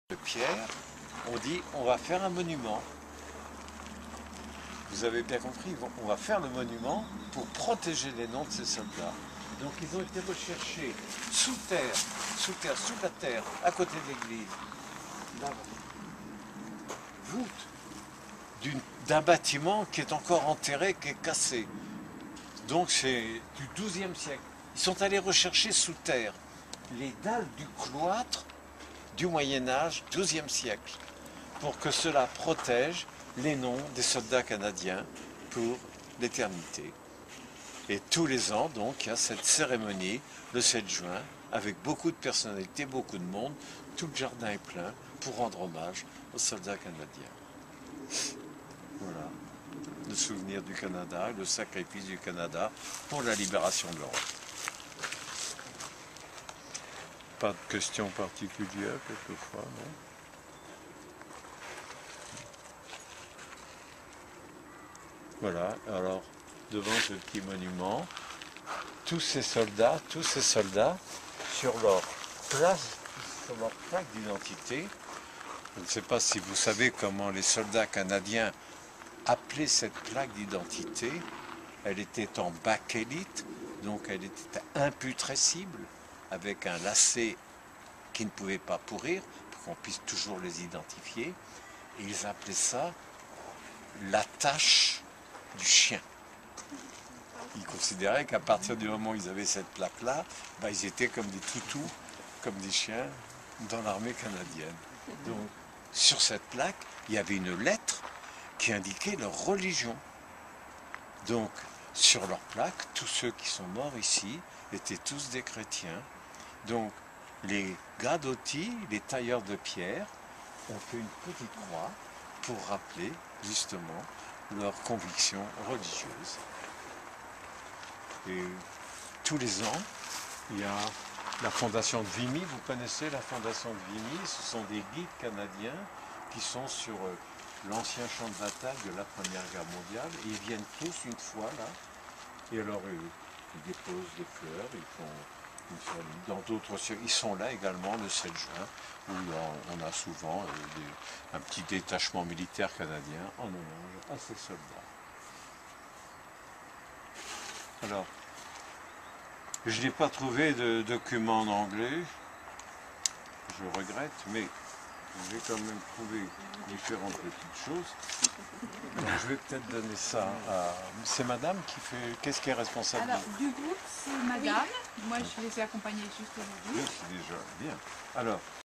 de pierre, on dit on va faire un monument. Vous avez bien compris, on va faire le monument pour protéger les noms de ces soldats. Donc ils ont été recherchés sous terre, sous la terre, à côté de l'église. La voûte d'un bâtiment qui est encore enterré, qui est cassé. Donc c'est du XIIe siècle. Ils sont allés rechercher sous terre les dalles du cloître du Moyen-Âge, XIIe siècle, pour que cela protège les noms des soldats canadiens pour l'éternité. Et tous les ans, donc, il y a cette cérémonie le 7 juin, avec beaucoup de personnalités, beaucoup de monde. Tout le jardin est plein pour rendre hommage aux soldats canadiens. Voilà, le souvenir du Canada et le sacrifice du Canada pour la libération de l'Europe. Pas de questions particulières, quelquefois, non? Voilà, alors, devant ce petit monument, tous ces soldats, sur leur place, sur leur plaque d'identité, je ne sais pas si vous savez comment les soldats canadiens appelaient cette plaque d'identité. Elle était en bakélite, donc elle était imputrescible, avec un lacet qui ne pouvait pas pourrir, pour qu'on puisse toujours les identifier. Et ils appelaient ça la tache du chien. Ils considéraient qu'à partir du moment où ils avaient cette plaque-là, ils étaient comme des toutous, comme des chiens dans l'armée canadienne. Donc, sur cette plaque, il y avait une lettre qui indiquait leur religion. Donc, sur leur plaque, tous ceux qui sont morts ici étaient tous des chrétiens. Donc, les gars d'Auty, les tailleurs de pierre, ont fait une petite croix pour rappeler justement leur conviction religieuse. Et tous les ans, il y a la fondation de Vimy. Vous connaissez la fondation de Vimy? Ce sont des guides canadiens qui sont sur l'ancien champ de bataille de la Première Guerre mondiale. Et ils viennent tous une fois là. Et alors ils déposent des fleurs, ils font une cérémonie. Dans d'autres siècles, ils sont là également le 7 juin, où on a souvent un petit détachement militaire canadien en hommage à ces soldats. Alors, je n'ai pas trouvé de document en anglais, je regrette, mais j'ai quand même trouvé différentes petites choses. Donc, je vais peut-être donner ça à... C'est madame qui fait... Qu'est-ce qui est responsable? Alors, du groupe, c'est madame. Oui. Moi, je les ai accompagnés juste aujourd'hui. Oui, c'est déjà bien. Alors,